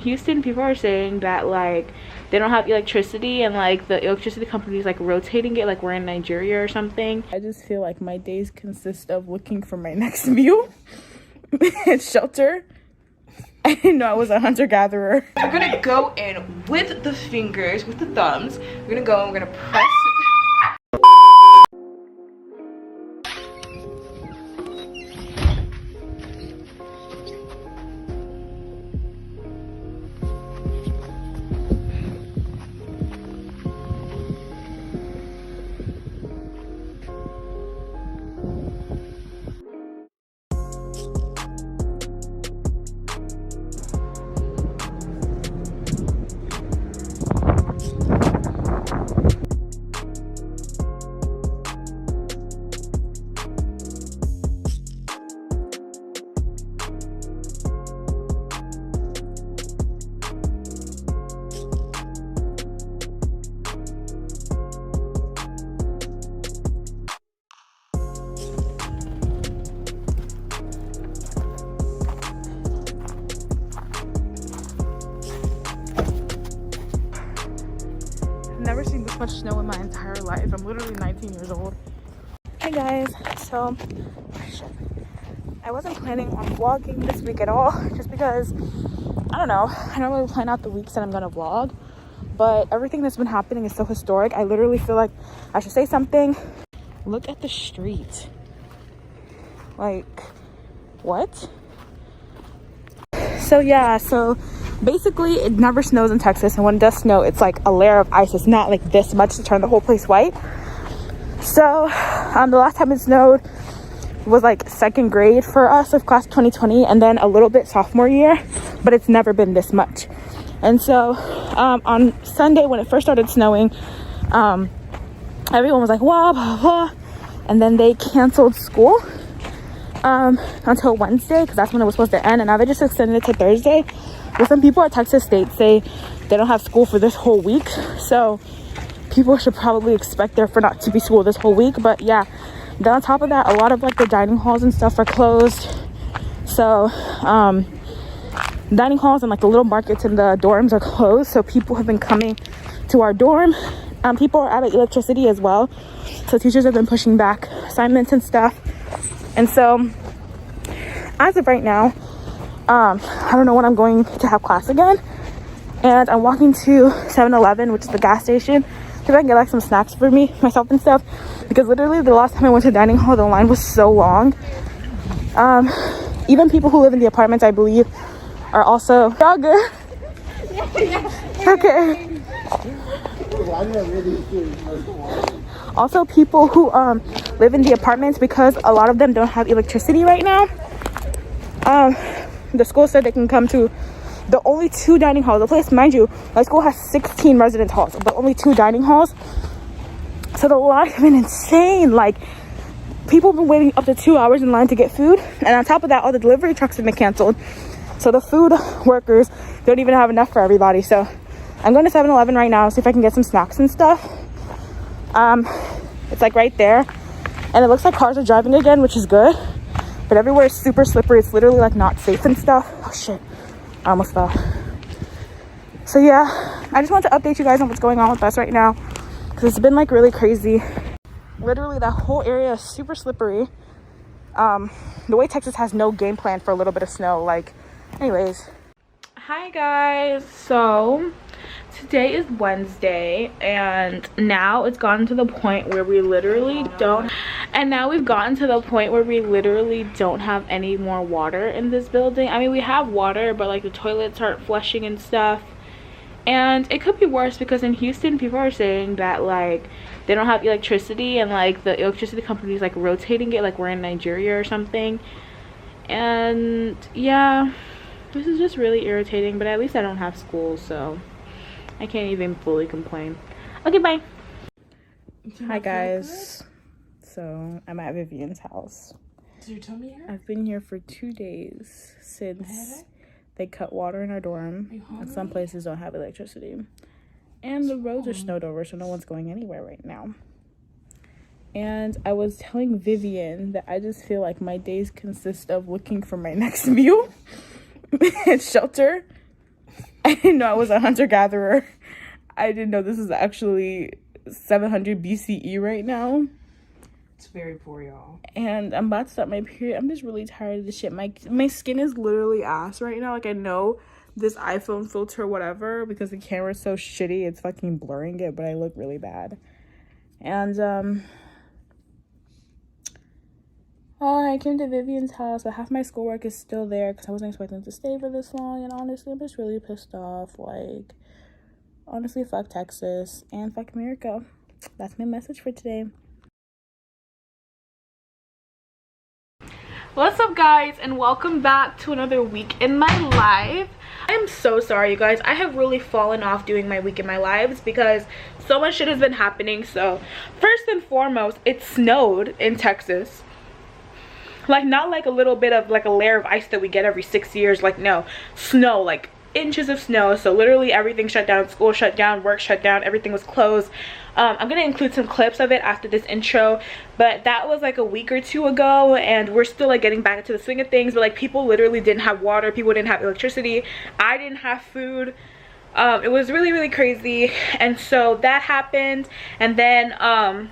Houston, people are saying that like they don't have electricity and like the electricity company is like rotating it like we're in Nigeria or something. I just feel like my days consist of looking for my next meal and shelter. I didn't know I was a hunter-gatherer. We're gonna go in with the fingers, with the thumbs. We're gonna go and we're gonna press. Never seen this much snow in my entire life. I'm literally 19 years old. Hey guys, so I wasn't planning on vlogging this week at all, just because I don't know, I don't really plan out the weeks that I'm gonna vlog, but everything that's been happening is so historic. I literally feel like I should say something. Look at the street. Like, what? So yeah, so basically it never snows in Texas, and when it does snow it's like a layer of ice. It's not like this much to turn the whole place white. So the last time it snowed was like second grade for us of class 2020, and then a little bit sophomore year, but it's never been this much. And so on Sunday when it first started snowing, everyone was like blah blah blah, and then they canceled school until Wednesday, because that's when it was supposed to end, and now they just extended it to Thursday. But some people at Texas State say they don't have school for this whole week, so people should probably expect there for not to be school this whole week. But yeah, then on top of that, a lot of like the dining halls and stuff are closed. So dining halls and like the little markets in the dorms are closed, so people have been coming to our dorm. People are out of electricity as well, so teachers have been pushing back assignments and stuff. And so as of right now, I don't know when I'm going to have class again, and I'm walking to 7-Eleven, which is the gas station, so I can get like some snacks for myself and stuff, because literally the last time I went to dining hall, the line was so long. Even people who live in the apartments, I believe, are also all good. Okay. Also, people who live in the apartments, because a lot of them don't have electricity right now, the school said they can come to the only 2 dining halls. The place, mind you, my school has 16 residence halls, but only 2 dining halls. So the line has been insane. Like, people have been waiting up to 2 hours in line to get food, and on top of that, all the delivery trucks have been canceled. So the food workers don't even have enough for everybody. So I'm going to 7-Eleven right now, see if I can get some snacks and stuff. It's like right there, and it looks like cars are driving again, which is good, but everywhere is super slippery. It's literally like not safe and stuff. Oh shit, I almost fell. So yeah, I just want to update you guys on what's going on with us right now, because it's been like really crazy. Literally that whole area is super slippery. The way Texas has no game plan for a little bit of snow. Like, anyways, hi guys, so today is Wednesday, and now it's gotten to the point where we literally don't have any more water in this building. I mean, we have water, but like the toilets aren't flushing and stuff, and it could be worse, because in Houston people are saying that like they don't have electricity and like the electricity company is like rotating it like we're in Nigeria or something. And yeah, this is just really irritating, but at least I don't have school, so I can't even fully complain. Okay, bye. Hi guys. So I'm at Vivian's house. Did your tummy hurt? I've been here for 2 days since they cut water in our dorm, and some places don't have electricity. And the roads are snowed over, so no one's going anywhere right now. And I was telling Vivian that I just feel like my days consist of looking for my next meal and shelter. I didn't know I was a hunter-gatherer. I didn't know this is actually 700 BCE right now. It's very poor, y'all. And I'm about to start my period. I'm just really tired of this shit. My skin is literally ass right now. Like, I know this iPhone filter, whatever, because the camera's so shitty, it's fucking blurring it, but I look really bad. And, I came to Vivian's house, but half my schoolwork is still there because I wasn't expecting to stay for this long. And honestly, I'm just really pissed off. Like, honestly, fuck Texas and fuck America. That's my message for today. What's up, guys, and welcome back to another week in my life. I'm so sorry, you guys. I have really fallen off doing my week in my lives because so much shit has been happening. So first and foremost, it snowed in Texas. Like, not like a little bit of like a layer of ice that we get every 6 years. Like, no, snow, like inches of snow. So literally everything shut down. School shut down, work shut down, everything was closed. I'm gonna include some clips of it after this intro, but that was like a week or two ago, and we're still like getting back into the swing of things. But like, people literally didn't have water, people didn't have electricity, I didn't have food. It was really crazy. And so that happened, and then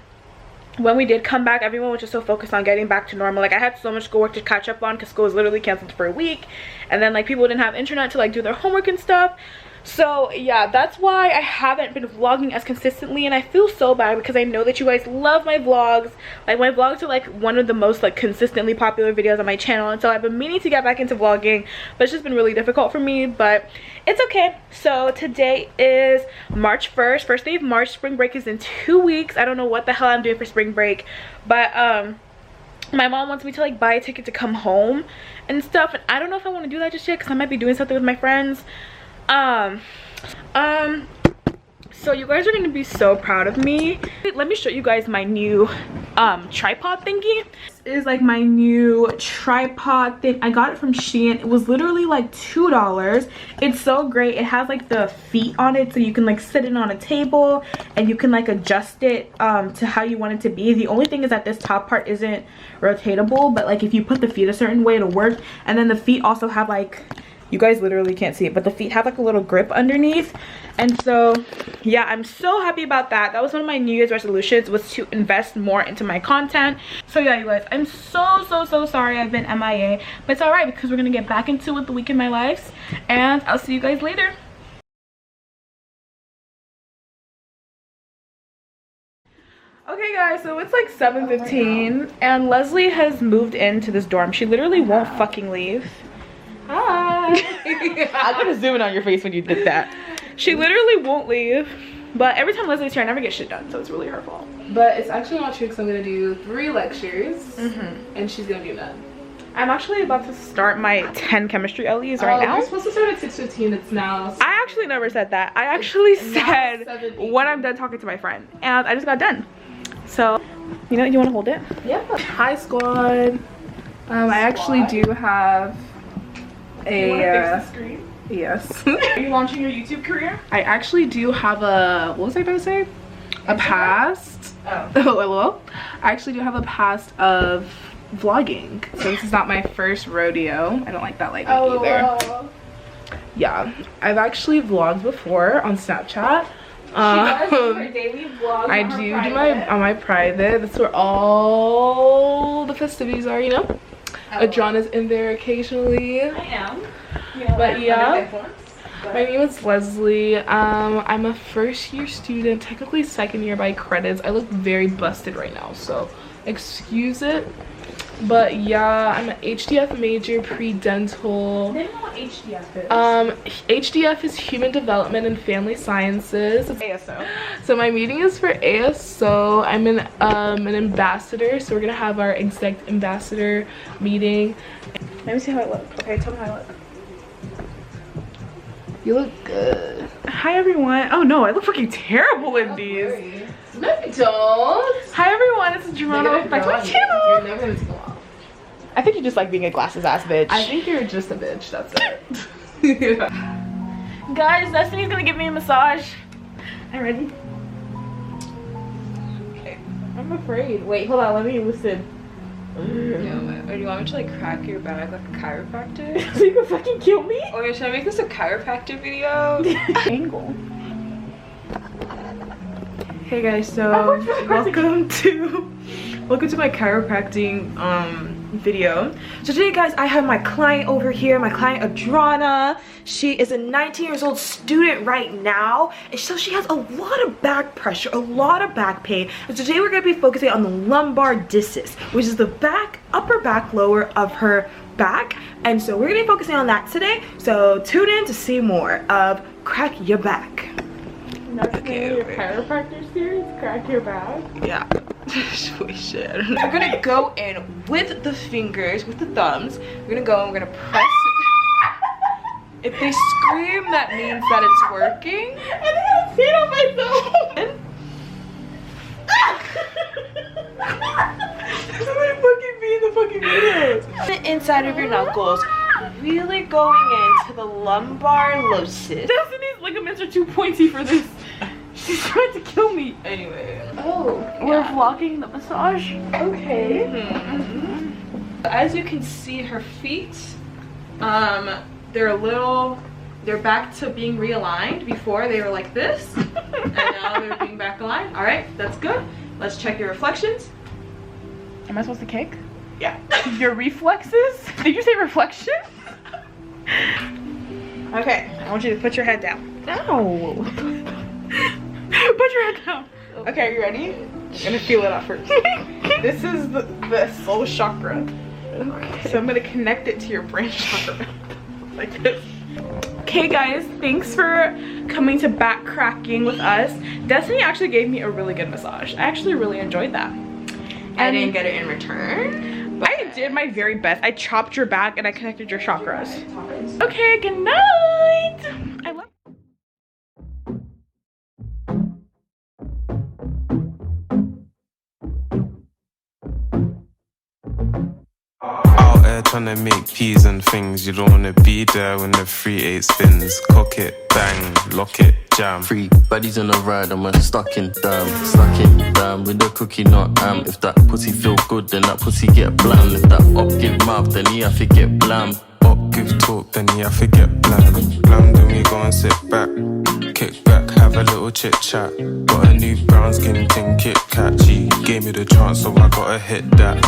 when we did come back, everyone was just so focused on getting back to normal. Like, I had so much schoolwork to catch up on because school was literally canceled for a week, and then like people didn't have internet to like do their homework and stuff. So yeah, that's why I haven't been vlogging as consistently, and I feel so bad because I know that you guys love my vlogs. Like, my vlogs are like one of the most like consistently popular videos on my channel, and so I've been meaning to get back into vlogging, but it's just been really difficult for me, but it's okay. So today is March 1st, first day of March. Spring break is in 2 weeks. I don't know what the hell I'm doing for spring break, but my mom wants me to like buy a ticket to come home and stuff, and I don't know if I want to do that just yet because I might be doing something with my friends. So you guys are going to be so proud of me. Let me show you guys my new tripod thingy. This is like my new tripod thing. I got it from Shein. It was literally like $2. It's so great. It has like the feet on it, so you can like sit it on a table and you can like adjust it to how you want it to be. The only thing is that this top part isn't rotatable, but like if you put the feet a certain way, it'll work. And then the feet also have like, you guys literally can't see it, but the feet have like a little grip underneath. And so yeah, I'm so happy about that. That was one of my New Year's resolutions, was to invest more into my content. So yeah, you guys, I'm so sorry I've been MIA, but it's all right because we're gonna get back into it, the week in my life, and I'll see you guys later. Okay guys, so it's like 7:15 and Leslie has moved into this dorm. She literally won't fucking leave. Hi. I'm gonna zoom in on your face when you did that. She literally won't leave, but every time Leslie's here I never get shit done, so it's really her fault. But it's actually not true because I'm gonna do 3 lectures and she's gonna do none. I'm actually about to start my 10 chemistry LEs right now. We're supposed to start at 6:15. It's now. I actually never said that. I actually said when I'm done talking to my friend, and I just got done. So, you know, you want to hold it? Yeah. Hi squad. I actually do have a screen? Yes. Are you launching your YouTube career? I actually do have a, what was I about to say? A past. Oh. Well, I actually do have a past of vlogging. So this is not my first rodeo. I don't like that lighting either. Yeah, I've actually vlogged before on Snapchat. She does do her daily vlogs. I do on my private. That's where all the festivities are, you know. Adrana's in there occasionally. I am. You know, but yeah, my name is Leslie. I'm a first year student, technically second year by credits. I look very busted right now, so excuse it. But yeah, I'm an HDF major, pre-dental. They don't know what HDF is. HDF is Human Development and Family Sciences. It's ASO. So my meeting is for ASO. I'm an ambassador, so we're gonna have our exec ambassador meeting. Let me see how I look. Okay, tell me how I look. You look good. Hi everyone. Oh no, I look fucking terrible in these. No, you don't. Hi everyone, it's Adrana. Back to my channel. You're never gonna go off. I think you just like being a glasses ass bitch. I think you're just a bitch, that's it. Guys, Destiny's gonna give me a massage. I'm ready. Okay. I'm afraid. Wait, hold on, let me listen. No, or do you want me to like crack your back like a chiropractor? So you can fucking kill me? Or should I make this a chiropractor video? Angle. Hey guys, so welcome to my chiropractic video. So today guys, I have my client over here, my client Adrana. She is a 19 years old student right now, and so she has a lot of back pressure, a lot of back pain. And today we're going to be focusing on the lumbar discs, which is the upper back lower of her back. And so we're going to be focusing on that today, so tune in to see more of Crack Your Back. That's okay, your chiropractor series, Crack Your Back. Yeah. We should. We're gonna go in with the fingers, with the thumbs. We're gonna go and we're gonna press it. If they scream, that means that it's working. I think I see it on myself. Somebody fucking be in the fucking videos. The inside of your knuckles, really going into the lumbar locis. Destiny's ligaments are too pointy for this. She's trying to kill me. Anyway. Oh, we're vlogging the massage. Okay. As you can see, her feet, they're back to being realigned. Before they were like this, and now they're being back aligned. All right, that's good. Let's check your reflections. Am I supposed to kick? Yeah. Your reflexes? Did you say reflection? Okay, I want you to put your head down. No. Put your head down. Okay, are you ready? I'm gonna feel it out first. This is the soul chakra. Okay. So I'm gonna connect it to your brain chakra. Like this. Okay guys, thanks for coming to back cracking with us. Destiny actually gave me a really good massage. I actually really enjoyed that. I didn't get it in return. I did my very best. I chopped your back and I connected your chakras. Okay, good night. I love Out there trying to make peas and things. You don't wanna be there when the 3-8 spins. Cock it, bang, lock it, jam. Free baddies on the ride, I'm stuck in damn with the cookie not If that pussy feel good, then that pussy get blam. If that up give mouth, then he have to get blam. Up give talk, then you have to get blam. Blam, then we go and sit back. Kick back, have a little chit chat. Got a new brown skin thing, Kit Kat. She gave me the chance, so I gotta hit that.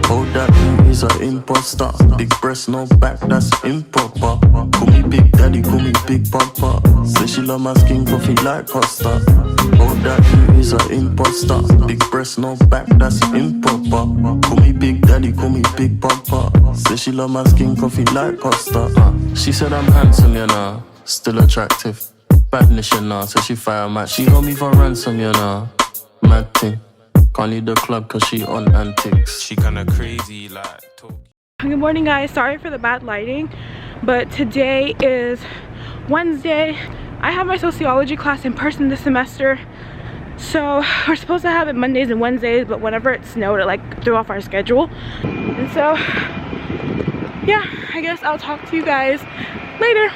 Oh, that dude is an imposter. Big breast, no back, that's improper. Call me Big Daddy, call me Big Papa. Say she love my skin coffee like Costa. Oh, that dude is an imposter. Big breast, no back, that's improper. Call me Big Daddy, call me Big Papa. Say she love my skin coffee like Costa. She said I'm handsome, you know, still attractive. Badness, you know, so she fire match. She hold me for ransom, you know. Mad thing. Can't leave the club cause she on antics. She kinda crazy, like talk. Good morning guys, sorry for the bad lighting, but today is Wednesday. I have my sociology class in person this semester, so we're supposed to have it Mondays and Wednesdays, but whenever it snowed it like threw off our schedule. And so yeah, I guess I'll talk to you guys later.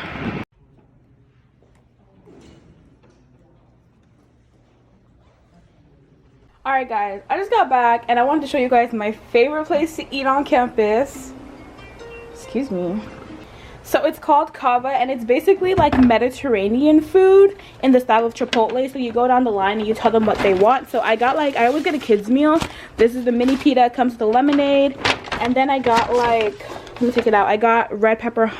Alright guys, I just got back and I wanted to show you guys my favorite place to eat on campus. Excuse me. So it's called Kava and it's basically like Mediterranean food in the style of Chipotle. So you go down the line and you tell them what they want. So I got like, I always get a kid's meal. This is the mini pita, it comes with the lemonade. And then I got like, let me take it out. I got red pepper,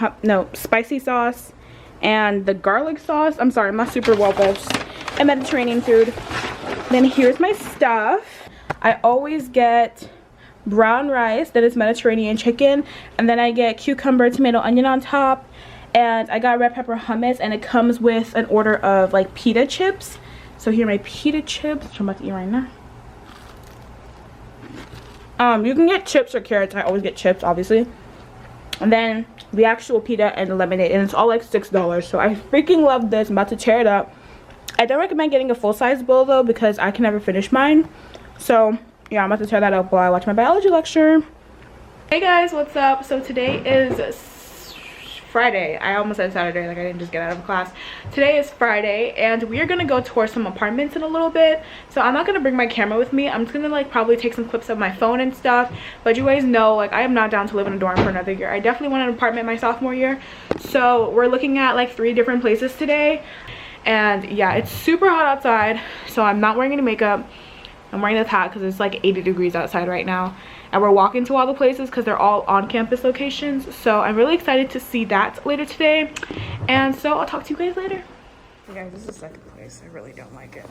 spicy sauce and the garlic sauce. I'm sorry, I'm not super well versed in Mediterranean food. Then here's my stuff. I always get brown rice that is Mediterranean chicken, and then I get cucumber, tomato, onion on top, and I got red pepper hummus, and it comes with an order of like pita chips. So here are my pita chips, which I'm about to eat right now. You can get chips or carrots. I always get chips, obviously. And then the actual pita and the lemonade, and it's all like $6. So I freaking love this. I'm about to tear it up. I don't recommend getting a full-size bowl though because I can never finish mine. So yeah, I'm about to tear that up while I watch my biology lecture. Hey guys, what's up? So today is Friday. I almost said Saturday, like I didn't just get out of class. Today is Friday, and we are gonna go tour some apartments in a little bit. So I'm not gonna bring my camera with me. I'm just gonna like probably take some clips of my phone and stuff. But you guys know, like, I am not down to live in a dorm for another year. I definitely want an apartment my sophomore year. So we're looking at like 3 different places today. And yeah, it's super hot outside, so I'm not wearing any makeup. I'm wearing this hat because it's like 80 degrees outside right now. And we're walking to all the places because they're all on campus locations. So I'm really excited to see that later today. And so I'll talk to you guys later. You guys, this is the second place. I really don't like it.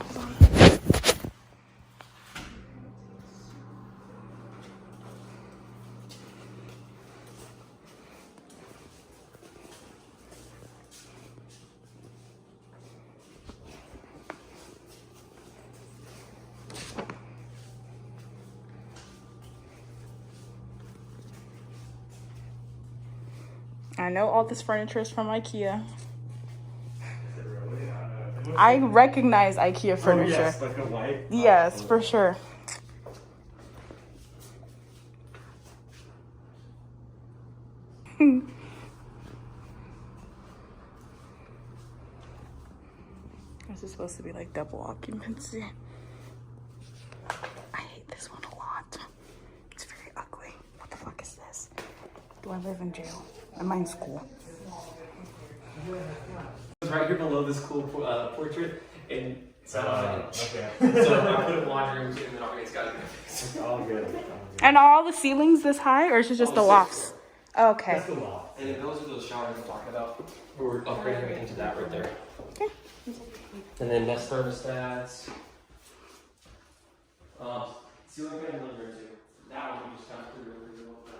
I know all this furniture is from IKEA. I recognize IKEA furniture. Oh, yes, like a white. Yes, for sure. This is supposed to be like double occupancy. I hate this one a lot. It's very ugly. What the fuck is this? Do I live in jail? Am I in school? Right here below this cool portrait, and so Okay. so I put a laundry room and then it's got All good. And are all the ceilings this high, or is it just the lofts? Okay. That's the law. And then those are those showers I'm talking about. We're upgrading into that right there. Okay. And then that's thermostats. Ceiling fan and living room too. That one we just kind of threw over the middle of that.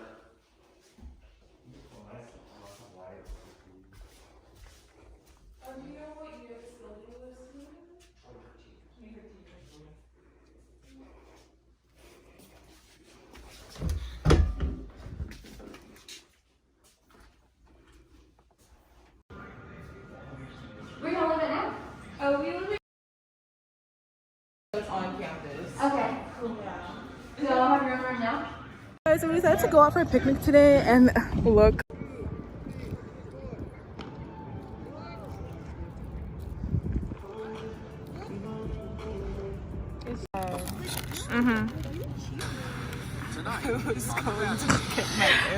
Where y'all live at now? Oh, we live on campus. Okay, cool. Do y'all have your own room now? Guys, so we decided to go out for a picnic today, and look.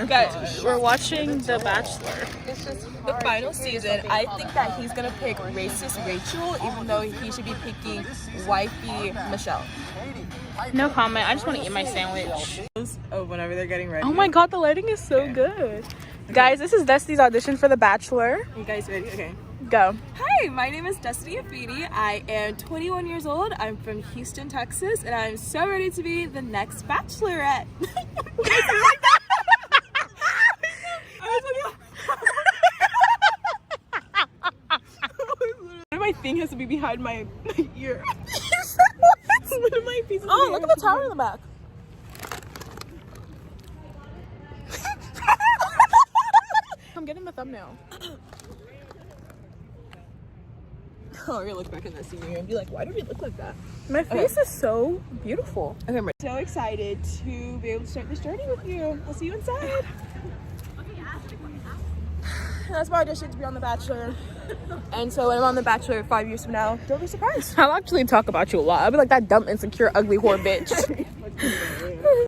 Guys, we're watching The Bachelor. The final season, I think that he's gonna pick racist Rachel, even though he should be picking wifey Michelle. No comment. I just want to eat my sandwich. Oh, whenever they're getting ready. Oh my god, the lighting is so good. Guys, this is Destiny's audition for The Bachelor. You guys ready? Okay. Go. Hi, my name is Destiny Afidi. I am 21 years old. I'm from Houston, Texas, and I'm so ready to be the next Bachelorette. My thing has to be behind my ear. Oh, look at the tower in the back. I'm getting the thumbnail. Oh, we're gonna look back in that senior year and be like, why do we look like that? My face is so beautiful. Okay, I'm so excited to be able to start this journey with you. I'll see you inside. That's my audition to be on The Bachelor. And so when I'm on The Bachelor 5 years from now, don't be surprised. I'll actually talk about you a lot. I'll be like that dumb, insecure, ugly whore bitch.